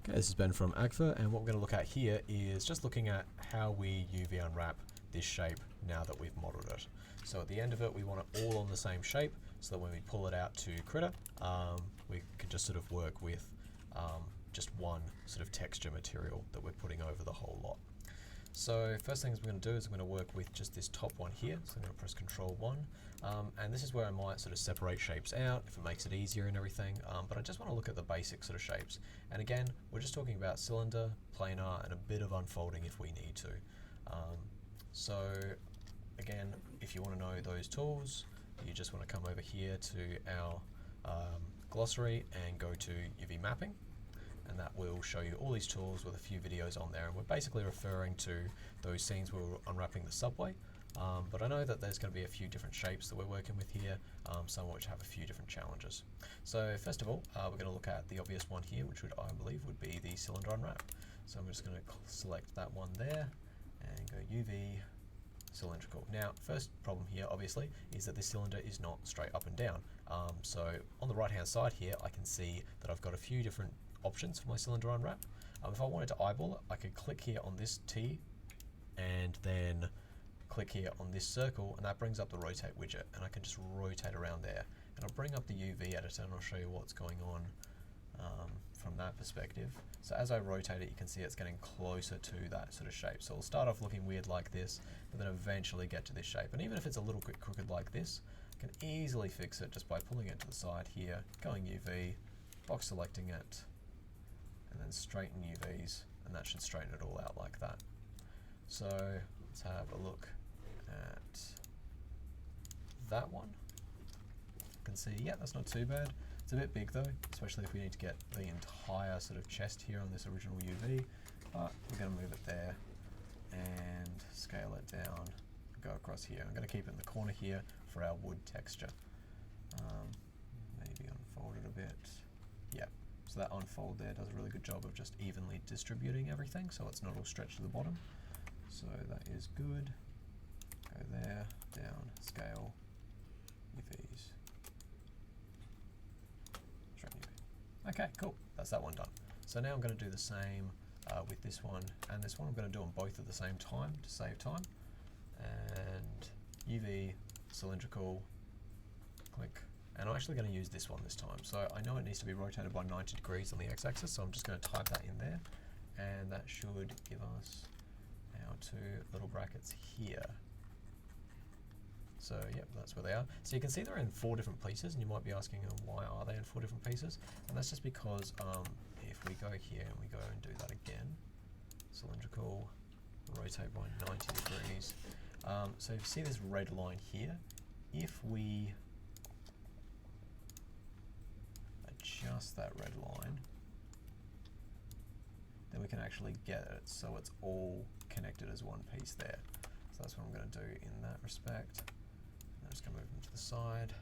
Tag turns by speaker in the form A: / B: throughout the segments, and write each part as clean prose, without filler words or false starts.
A: Okay, this is Ben from Agfa, and what we're going to look at here is just looking at how we UV unwrap this shape now that we've modeled it. So at the end of it, we want it all on the same shape so that when we pull it out to Critter, we can just sort of work with just one sort of texture material that we're putting over the whole lot. So first things we're going to do is we're going to work with just this top one here. So I'm going to press Control 1, and this is where I might sort of separate shapes out if it makes it easier and everything, but I just want to look at the basic sort of shapes. And again, we're just talking about cylinder, planar, and a bit of unfolding if we need to. So again, if you want to know those tools, you just want to come over here to our glossary and go to UV mapping. And that will show you all these tools with a few videos on there, and we're basically referring to those scenes where we're unwrapping the subway, but I know that there's going to be a few different shapes that we're working with here, some of which have a few different challenges. So first of all, we're going to look at the obvious one here, which I believe would be the cylinder unwrap. So I'm just going to select that one there and go UV cylindrical. Now, first problem here obviously is that this cylinder is not straight up and down. So on the right hand side here, I can see that I've got a few different options for my cylinder unwrap. If I wanted to eyeball it, I could click here on this T and then click here on this circle, and that brings up the rotate widget, and I can just rotate around there. And I'll bring up the UV editor and I'll show you what's going on from that perspective. So as I rotate it, you can see it's getting closer to that sort of shape. So it'll start off looking weird like this, but then eventually get to this shape. And even if it's a little bit crooked like this, I can easily fix it just by pulling it to the side here, going UV, box selecting it, and then straighten UVs, and that should straighten it all out like that. So let's have a look at that one. You can see, yeah, that's not too bad. It's a bit big though, especially if we need to get the entire sort of chest here on this original UV, but we're going to move it there and scale it down, go across here. I'm going to keep it in the corner here for our wood texture. Maybe unfold it a bit. Yeah. So that unfold there does a really good job of just evenly distributing everything, so it's not all stretched to the bottom. So that is good. Go there, down, scale, UVs, straighten UV. Okay, cool. That's that one done. So now I'm going to do the same with this one and this one. I'm going to do them both at the same time to save time. And UV, cylindrical, click. And I'm actually going to use this one this time. So I know it needs to be rotated by 90 degrees on the x-axis, so I'm just going to type that in there. And that should give us our two little brackets here. So yep, that's where they are. So you can see they're in 4 different pieces, and you might be asking, why are they in 4 different pieces? And that's just because if we go here and we go and do that again, cylindrical, rotate by 90 degrees. So if you see this red line here, if we adjust that red line, then we can actually get it so it's all connected as one piece there. So that's what I'm going to do in that respect. I'm just going to move them to the side,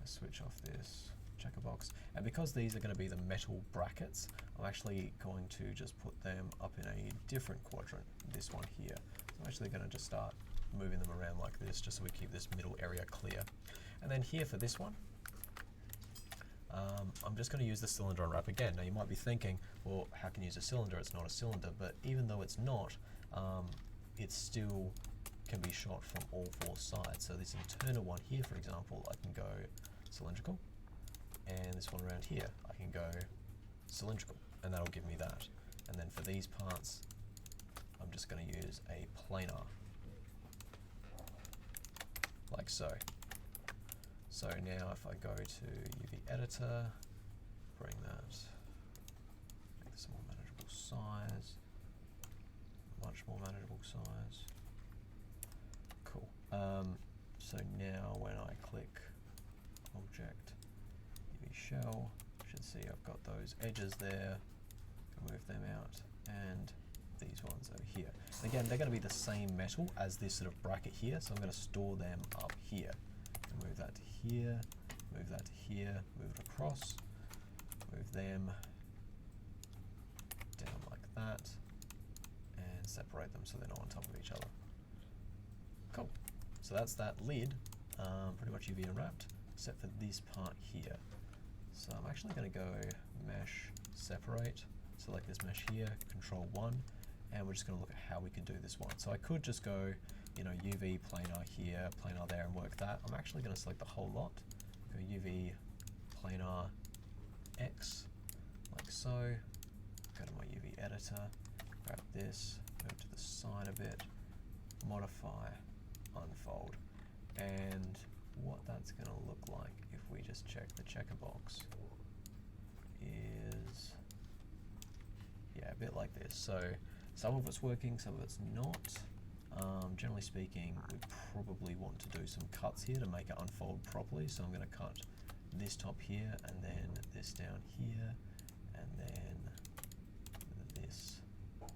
A: switch off this checker box, and because these are going to be the metal brackets, I'm actually going to just put them up in a different quadrant, this one here. So I'm actually going to just start moving them around like this, just so we keep this middle area clear. And then here for this one, I'm just going to use the cylinder unwrap again. Now you might be thinking, well, how can you use a cylinder? It's not a cylinder. But even though it's not, it still can be shot from all 4 sides. So this internal one here, for example, I can go cylindrical, and this one around here, I can go cylindrical, and that'll give me that. And then for these parts, I'm just going to use a planar, like so. So now if I go to UV editor, bring that, make this a more manageable size, much more manageable size. Cool. So now when I click object, UV shell, you should see I've got those edges there, can move them out, and these ones over here. And again, they're going to be the same metal as this sort of bracket here, so I'm going to store them up here. Move that to here, move that to here, move it across, move them down like that, and separate them so they're not on top of each other. Cool. So that's that lid, pretty much UV unwrapped, except for this part here. So I'm actually going to go mesh separate, select this mesh here, Control 1, and we're just going to look at how we can do this one. So I could just go, you know, UV planar here, planar there, and work that. I'm actually going to select the whole lot. Go UV planar X, like so. Go to my UV editor, grab this, move to the side a bit, modify, unfold, and what that's going to look like if we just check the checker box is, yeah, a bit like this. So some of it's working, some of it's not. Generally speaking, we probably want to do some cuts here to make it unfold properly. So I'm going to cut this top here, and then this down here, and then this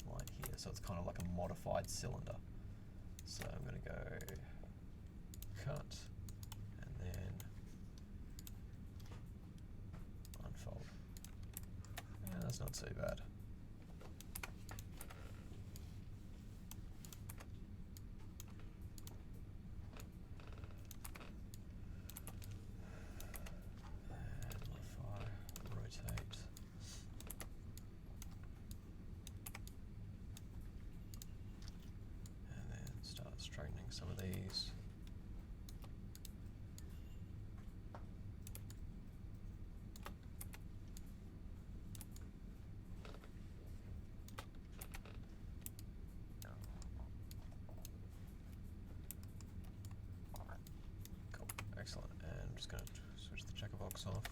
A: line here. So it's kind of like a modified cylinder. So I'm going to go cut, and then unfold. Yeah, that's not too bad. Straightening some of these. Cool, excellent. And I'm just going to switch the checker box off.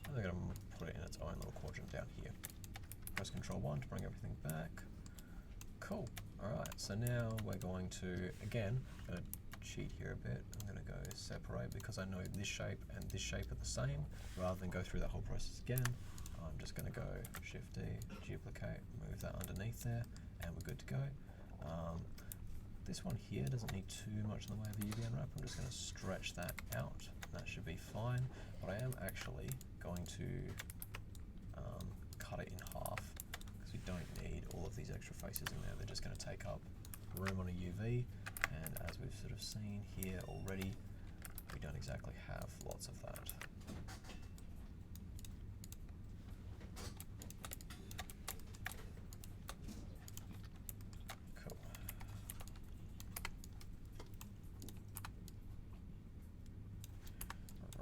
A: And I'm going to put it in its own little quadrant down here. Press Control 1 to bring everything back. Cool. Alright, so now we're going to, again, I'm going to cheat here a bit. I'm going to go separate because I know this shape and this shape are the same. Rather than go through that whole process again, I'm just going to go Shift D, duplicate, move that underneath there, and we're good to go. This one here doesn't need too much in the way of a UV unwrap. I'm just going to stretch that out. That should be fine. But I am actually going to cut it in half. We don't need all of these extra faces in there. They're just going to take up room on a UV, and as we've sort of seen here already, we don't exactly have lots of that. Cool.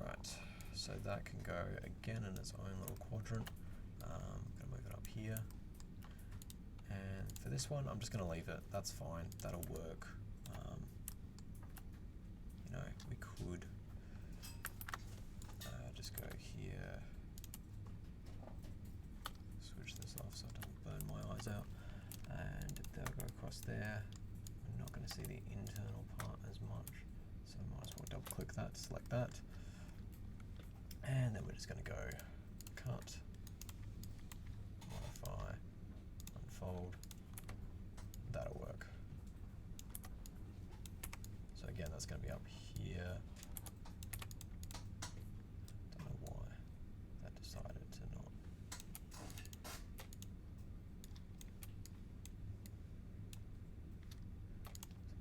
A: Right, so that can go again in its own little quadrant. I'm going to move it up here. And for this one, I'm just going to leave it. That's fine. That'll work. You know, we could just go here, switch this off so it doesn't burn my eyes out, and they'll go across there. I'm not going to see the internal part as much, so I might as well double click that, select that, and then we're just going to go cut, modify, unfold. That'll work. So again, that's going to be up here. Don't know why that decided to not. So I'm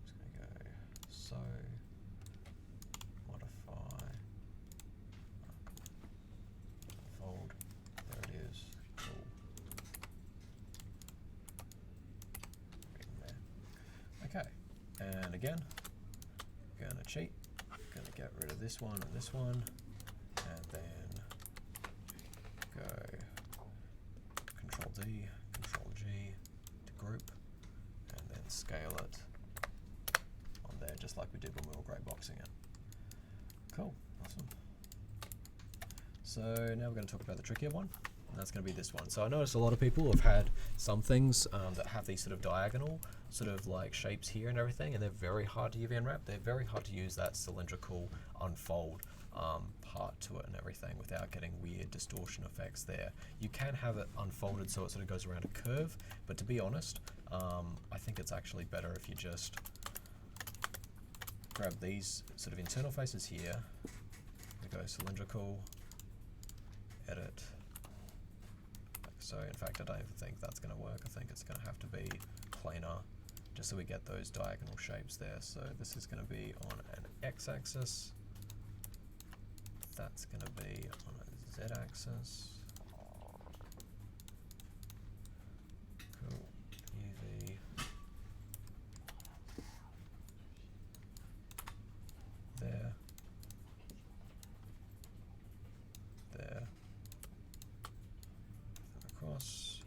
A: just going to go so, modify, unfold. There it is. Cool. Okay, and again, going to cheat, going to get rid of this one and this one, and then go Control D, Control G to group, and then scale it on there just like we did when we were grey boxing it. Cool, awesome. So now we're going to talk about the trickier one. And that's going to be this one. So I noticed a lot of people have had some things that have these sort of diagonal sort of like shapes here and everything, and they're very hard to UV unwrap. They're very hard to use that cylindrical unfold part to it and everything without getting weird distortion effects there. You can have it unfolded so it sort of goes around a curve, but to be honest, I think it's actually better if you just grab these sort of internal faces here, we go cylindrical, edit. So in fact, I don't even think that's going to work. I think it's going to have to be planar, just so we get those diagonal shapes there. So this is going to be on an x-axis. That's going to be on a z-axis. across.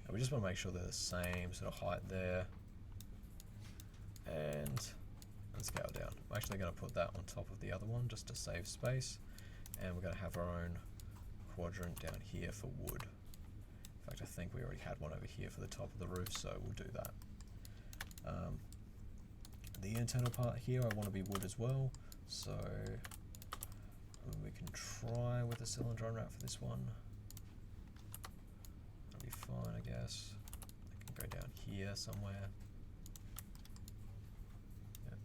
A: And we just want to make sure they're the same sort of height there. And scale down. I'm actually going to put that on top of the other one just to save space. And we're going to have our own quadrant down here for wood. In fact, I think we already had one over here for the top of the roof, so we'll do that. The internal part here, I want to be wood as well, so we can try with a cylinder unwrap for this one. That'll be fine, I guess. I can go down here somewhere. Yeah.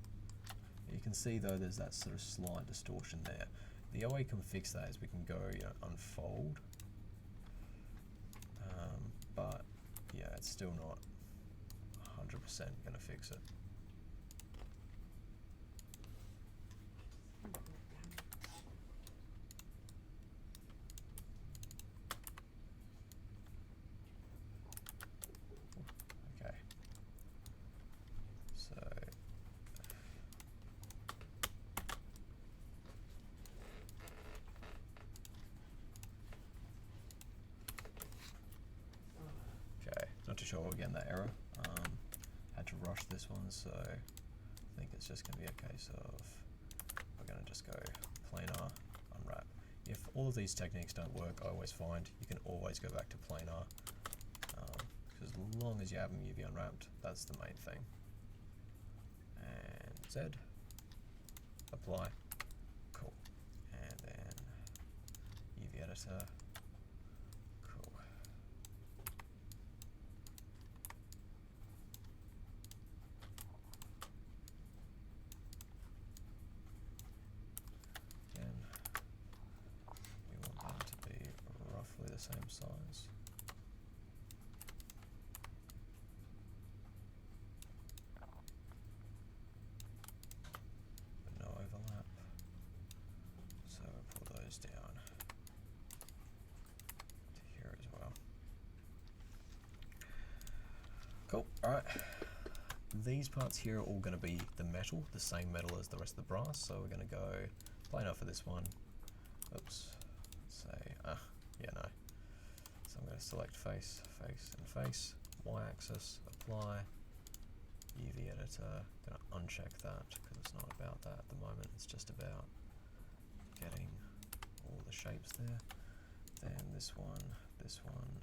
A: You can see though there's that sort of slight distortion there. The way we can fix that is we can go, unfold. But yeah, it's still not 100% going to fix it. Okay. So not too sure we're getting that error. Had to rush this one, so I think it's just going to be a case of we're going to just go planar unwrap. If all of these techniques don't work, I always find you can always go back to planar, because as long as you have them UV unwrapped, that's the main thing. And Z, apply, cool, and then UV editor. The same size. But no overlap. So pull those down to here as well. Cool, alright. These parts here are all going to be the metal, the same metal as the rest of the brass, so we're going to go planar for this one. Oops, let's say, yeah, no. So I'm going to select face, face, and face, y-axis, apply, UV editor. I'm going to uncheck that because it's not about that at the moment. It's just about getting all the shapes there. Then this one, this one,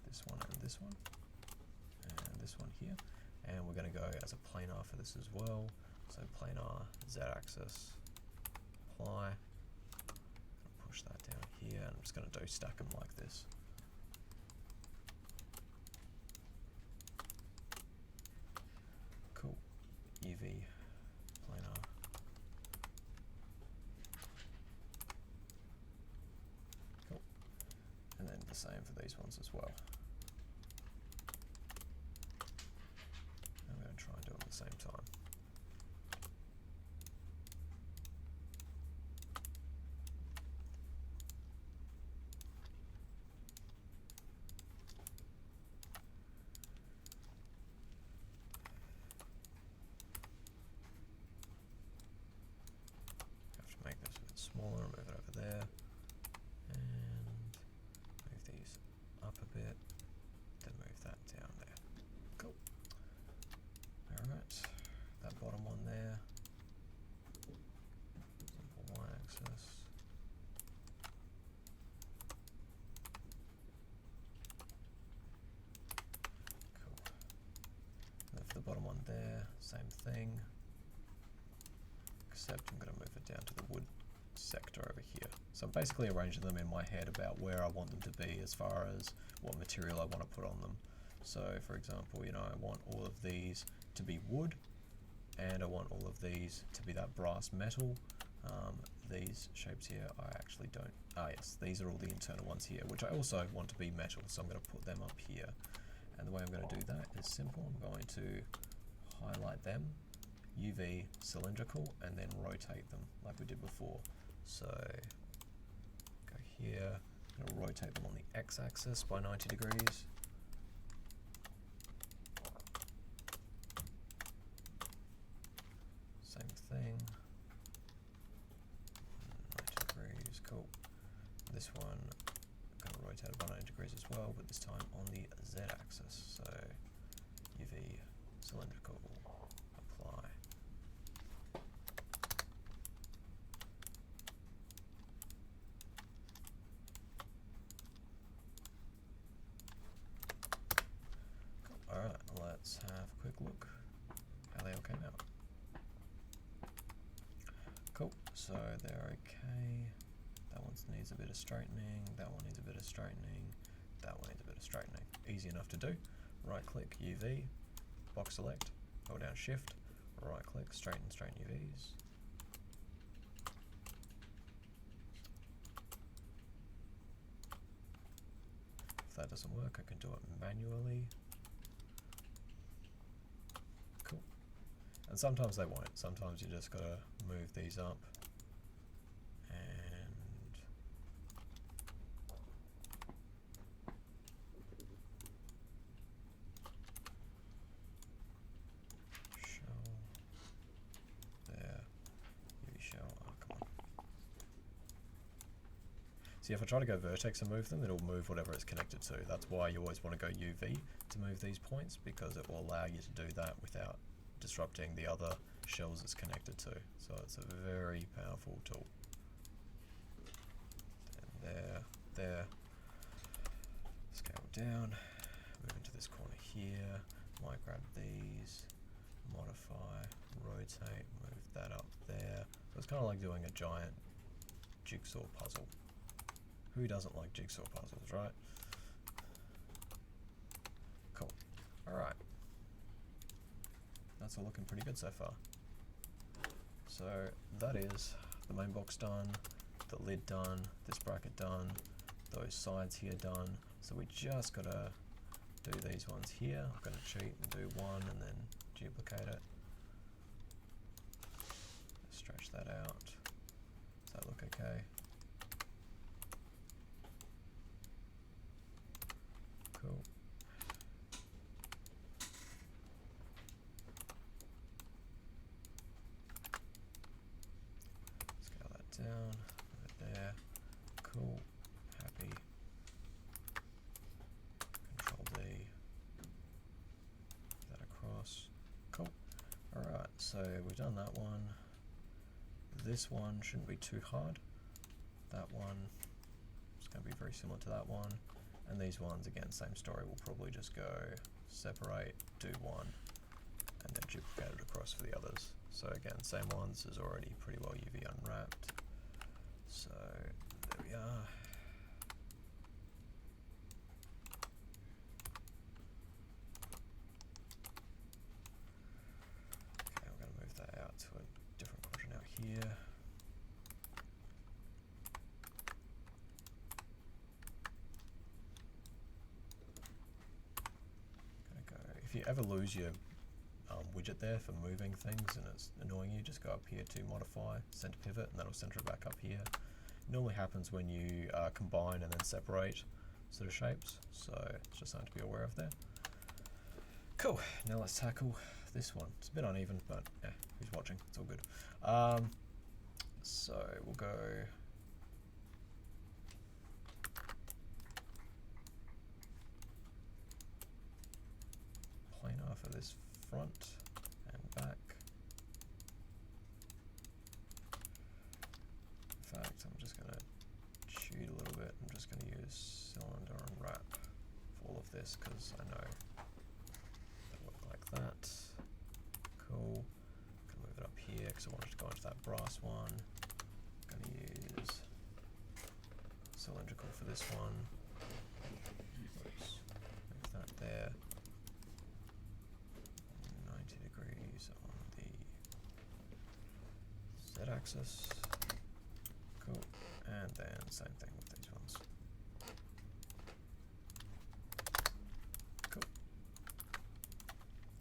A: this one, and this one, and this one here. And we're going to go as a planar for this as well. So planar, z-axis, apply. Push that down here, and I'm just going to do stack them like this. Cool. UV, planar. Cool. And then the same for these ones as well. I'm going to try and do them at the same time. Smaller, move it over there, and move these up a bit, then move that down there. Cool. Alright, that bottom one there, simple y-axis. Cool. And for the bottom one there, same thing, except I'm going to move it down to the wood sector over here. So I'm basically arranging them in my head about where I want them to be as far as what material I want to put on them. So for example, I want all of these to be wood, and I want all of these to be that brass metal. These shapes here I actually don't, yes, these are all the internal ones here, which I also want to be metal, so I'm going to put them up here. And the way I'm going to do that is simple. I'm going to highlight them, UV cylindrical, and then rotate them like we did before. So go here, I'm going to rotate them on the x-axis by 90 degrees. Same thing, this one, going to rotate it 180 degrees as well, but this time on the Z-axis. So UV cylindrical, apply. Alright, let's have a quick look how they all came out. Cool, so they're okay. That one needs a bit of straightening, that one needs a bit of straightening, that one needs a bit of straightening. Easy enough to do. Right click UV, box select, hold down shift, right click, straighten UVs. If that doesn't work, I can do it manually. Cool. And sometimes they won't. Sometimes you just gotta move these up and shell there. UV shell. Oh, come on. See, if I try to go vertex and move them, it'll move whatever it's connected to. That's why you always want to go UV to move these points, because it will allow you to do that without disrupting the other shells it's connected to. So it's a very powerful tool. And there. Scale down, move into this corner here, might grab these, modify, rotate, move that up there. So it's kind of like doing a giant jigsaw puzzle. Who doesn't like jigsaw puzzles, right? Cool. Alright. That's all looking pretty good so far. So that is the main box done, the lid done, this bracket done, those sides here done. So we just gotta do these ones here. I'm gonna cheat and do one and then duplicate it. Stretch that out. Does that look okay? Cool. Scale that down, move it there. Cool. Happy. Control D. That across. Cool. Alright, so we've done that one. This one shouldn't be too hard. That one is going to be very similar to that one. And these ones, again, same story. We'll probably just go separate, do one, and then duplicate it across for the others. So again, same ones is already pretty well UV unwrapped. So there we are. Okay, I'm going to move that out to a different quadrant out here. If you ever lose your widget there for moving things and it's annoying you, just go up here to modify, center pivot, and that'll center it back up here. It normally happens when you combine and then separate sort of shapes, so it's just something to be aware of there. Cool, now let's tackle this one. It's a bit uneven, but yeah, who's watching? It's all good. So we'll go planar for this front and back. In fact, I'm just going to cheat a little bit. I'm just going to use cylinder unwrap for all of this because I know it'll look like that. Cool. I'm going to move it up here because I wanted to go into that brass one. I'm going to use cylindrical for this one. Oops. Move that there. 90 degrees on the Z-axis. Cool. And then same thing with these ones. Cool.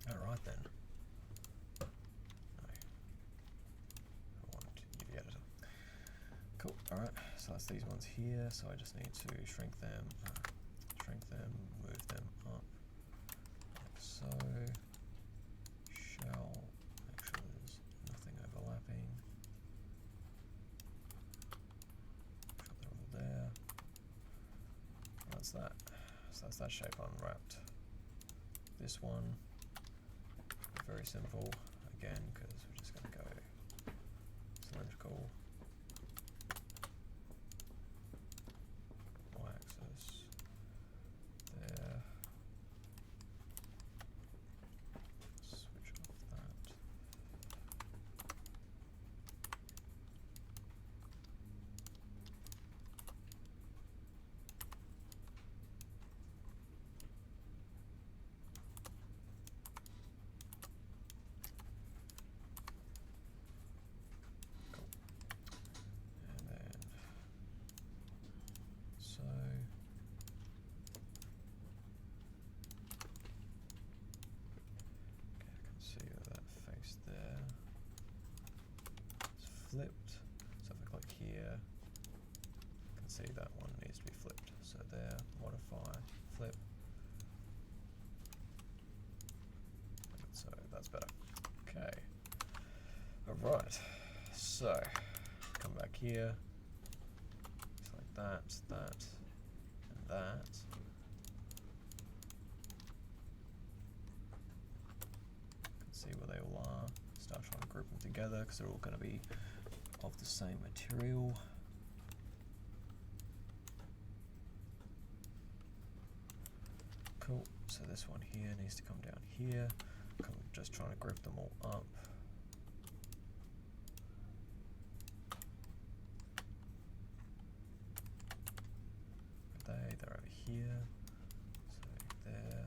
A: Alright then. No. I want UV editor. Cool. Alright, so that's these ones here. So I just need to shrink them, move them up, like so. Shell, make sure there's nothing overlapping. Make sure they're all there. that's that. So that's that shape unwrapped. This one, very simple, again, because we're just going to go cylindrical, y-axis, there, switch off that. Flipped. So if I click here, you can see that one needs to be flipped. So there, modify, flip. So that's better. Okay. Alright. So come back here. Select that, that, and that. You can see where they all are. Start trying to group them together because they're all going to be of the same material. Cool, so this one here needs to come down here. I'm just trying to group them all up. They're over here, so there.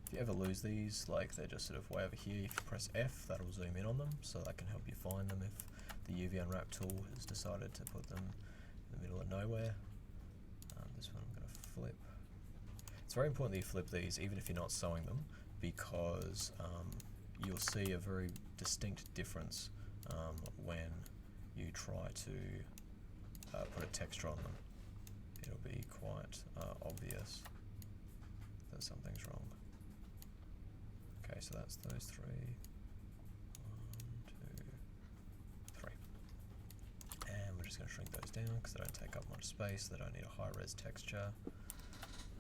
A: If you ever lose these, like they're just sort of way over here, if you press F, that'll zoom in on them, so that can help you find them if the UV Unwrap tool has decided to put them in the middle of nowhere. This one I'm going to flip. It's very important that you flip these even if you're not sewing them, because you'll see a very distinct difference when you try to put a texture on them. It'll be quite obvious that something's wrong. Okay, so that's those three. 1, 2, 3. And we're just going to shrink those down because they don't take up much space. They don't need a high-res texture.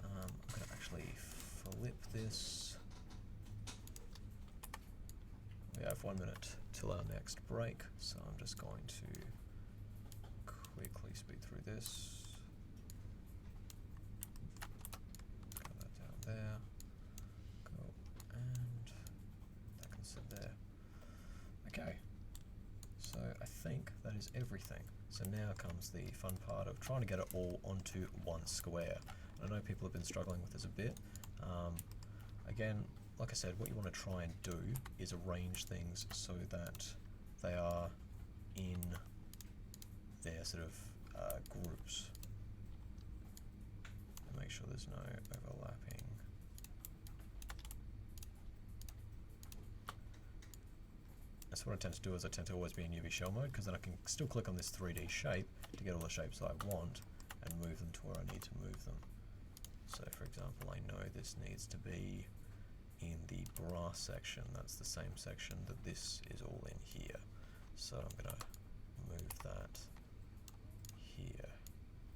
A: I'm going to actually flip this. We have 1 minute till our next break, so I'm just going to quickly speed through this. Got that down there. There. Okay, so I think that is everything. So now comes the fun part of trying to get it all onto one square. I know people have been struggling with this a bit. Again, like I said, what you want to try and do is arrange things so that they are in their sort of groups. And make sure there's no overlapping. That's what I tend to do, is I tend to always be in UV shell mode, because then I can still click on this 3D shape to get all the shapes I want and move them to where I need to move them. So for example, I know this needs to be in the brass section. That's the same section that this is all in here. So I'm going to move that here,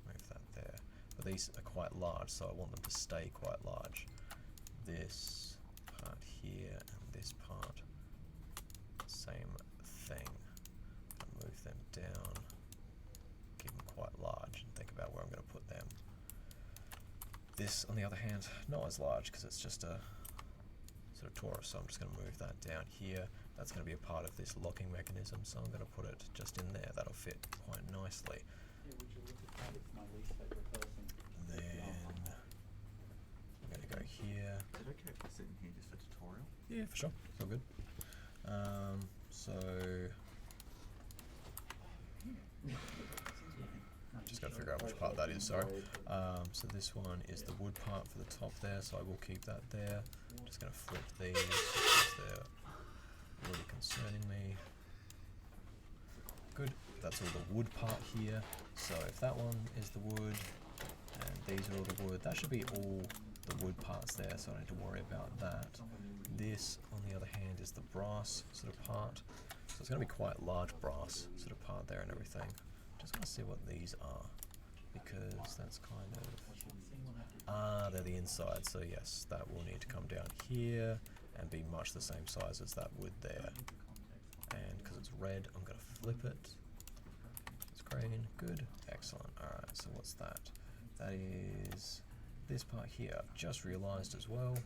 A: move that there. But these are quite large, so I want them to stay quite large. This part here and this part, same thing. Move them down, keep them quite large, and think about where I'm going to put them. This, on the other hand, not as large because it's just a sort of torus, so I'm just going to move that down here. That's going to be a part of this locking mechanism, so I'm going to put it just in there. That'll fit quite nicely.
B: Yeah, would you look at that? It's my least favourite person.
A: Then I'm going to go here.
C: Is it okay if I sit in here just for tutorial?
A: Yeah, for sure. It's all good. So just got to figure out which part that is, sorry. So this one is the wood part for the top there, so I will keep that there. Just going to flip these because they're really concerning me. Good, that's all the wood part here. So if that one is the wood and these are all the wood, that should be all the wood parts there, so I don't need to worry about that. This, on the other hand, is the brass sort of part. So it's going to be quite large brass sort of part there and everything. Just going to see what these are. because that's kind of, they're the inside, so yes, that will need to come down here and be much the same size as that wood there. And because it's red, I'm going to flip it. It's green, good, excellent. Alright, so what's that? That is this part here. I've just realised as well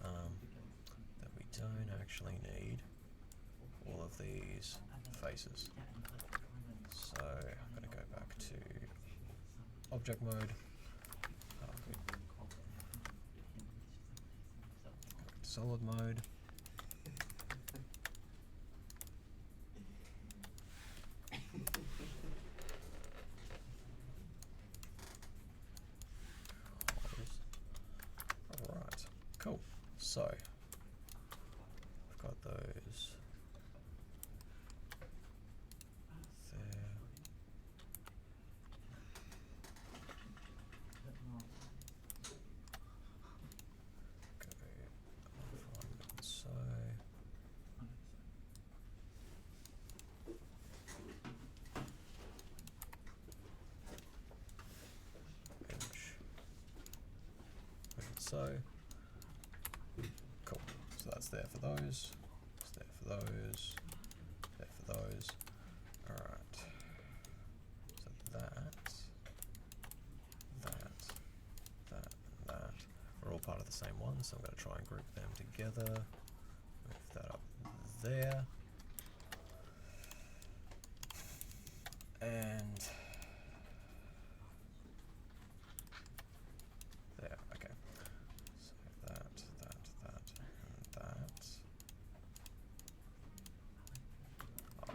A: that we don't actually need all of these faces. So I'm going to go back to object mode. Solid mode. Alright, cool. So I've got those there. So so cool. So that's there for those. It's there for those. There for those. Alright. So that, and that are all part of the same one, so I'm going to try and group them together. Move that up there. And there, okay. So that, and that.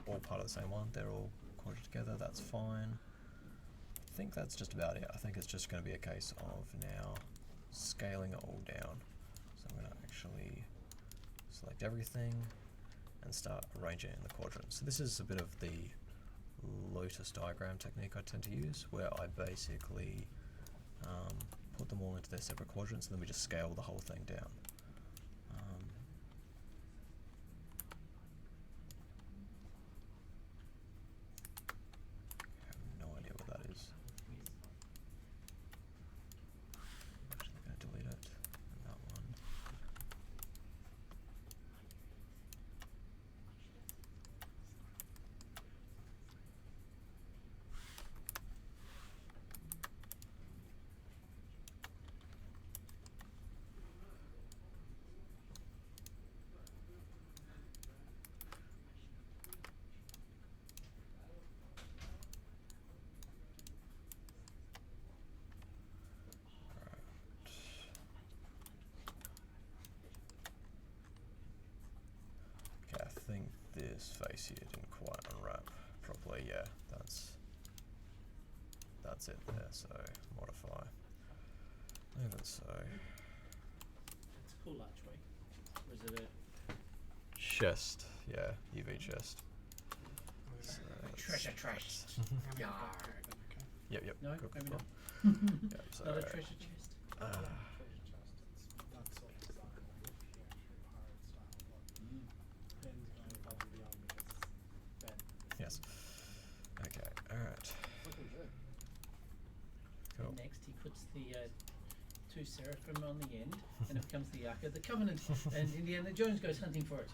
A: All part of the same one, they're all quartered together, that's fine. I think that's just about it. I think it's just going to be a case of now scaling it all down. So I'm going to actually select everything and start arranging it in the quadrants. So this is a bit of the lotus diagram technique I tend to use, where I basically put them all into their separate quadrants and then we just scale the whole thing down. I have no idea what that is. I'm actually going to delete it, and that one. Okay, I think this face here didn't quite unwrap properly. Yeah, that's it there. So modify. Even so.
B: It's a cool archway. Or is it a
A: Chest, yeah, UV chest. So
B: treasure chest? Yar.
A: Yep.
B: No,
A: cool.
B: maybe not.
A: Yep, so
B: Not a treasure chest.
A: yes. Okay, alright. Cool.
B: Next, he puts the two seraphim on the end, and it becomes the Ark of the Covenant, and Indiana Jones goes hunting for it.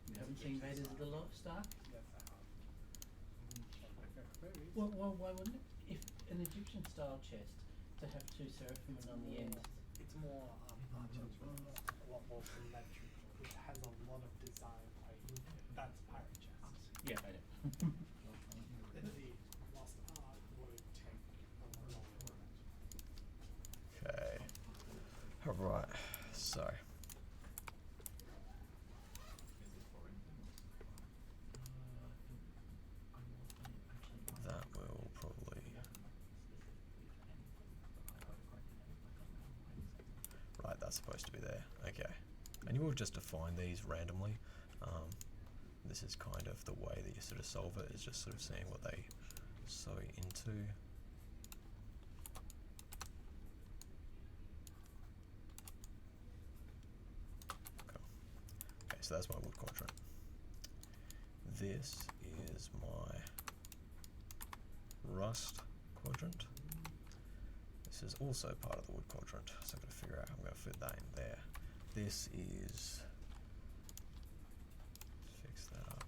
B: You haven't seen Raiders of the Lost Ark? Well, why wouldn't it? If an Egyptian-style chest to have two seraphim on the end.
D: It's more a lot more symmetrical. It has a lot of design. Like that's pirate chests.
B: Yeah, I know.
D: The Lost Ark would take a long time.
A: Okay. Alright, so. That will probably. Right, that's supposed to be there. Okay. And you will just define these randomly. This is kind of the way that you sort of solve it, is just sort of seeing what they sew into. Cool. Okay, so that's my wood quadrant. This is my rust quadrant. This is also part of the wood quadrant, so I've got to figure out how I'm going to fit that in there. This is, fix that up.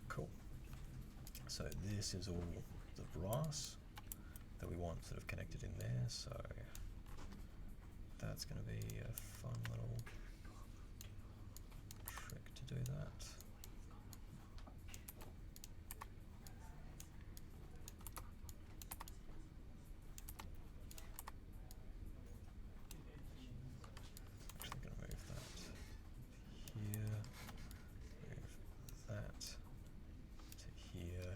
A: Cool. So this is all the brass that we want sort of connected in there, so that's going to be a fun little trick to do that. Actually going to move that here, move that to here,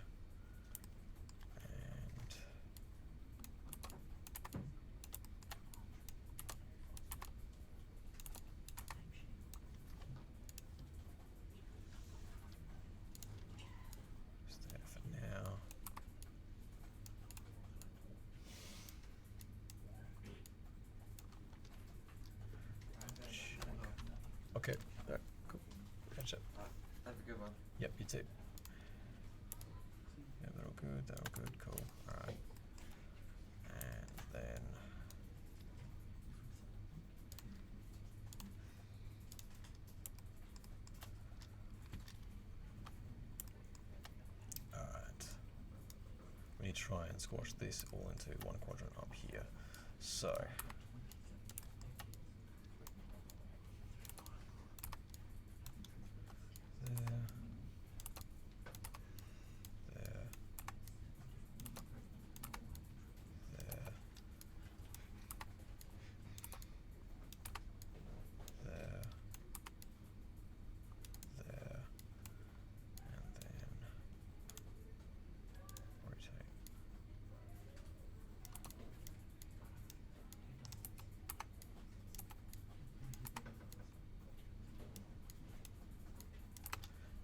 A: and just there for now. Okay, alright, cool. Catch up.
C: Have a good one.
A: Yep, you too. Yeah, they're all good, cool. Alright. And then alright. We need to try and squash this all into one quadrant up here. So there, there, there, there, there, and then rotate.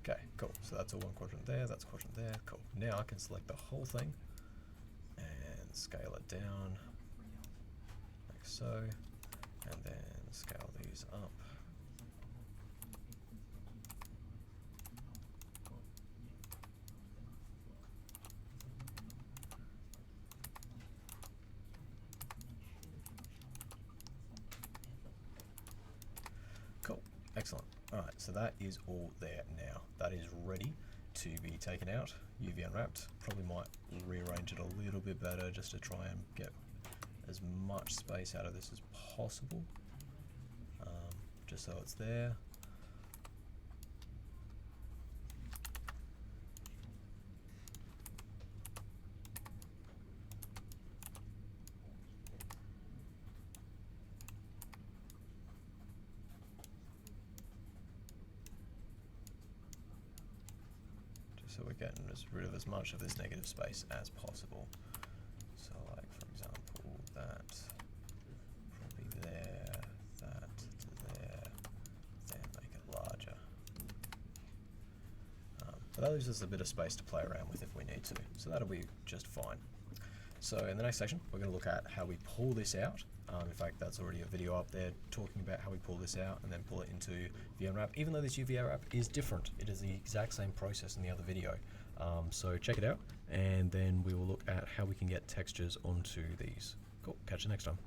A: Okay, cool. So that's all one quadrant there, that's quadrant there, cool. Now I can select the whole thing and scale it down like so, and then scale these up. Cool, excellent. Alright, so that is all there now. That is ready to be taken out, UV unwrapped. Probably might rearrange it a little bit better just to try and get as much space out of this as possible, just so it's there. So we're getting rid of as much of this negative space as possible. So like for example that probably there, that to there, then make it larger. But that leaves us a bit of space to play around with if we need to. So that'll be just fine. So in the next section we're going to look at how we pull this out. In fact, that's already a video up there talking about how we pull this out and then pull it into UV Unwrap. Even though this UV Unwrap is different, it is the exact same process in the other video. So check it out, and then we will look at how we can get textures onto these. Cool, catch you next time.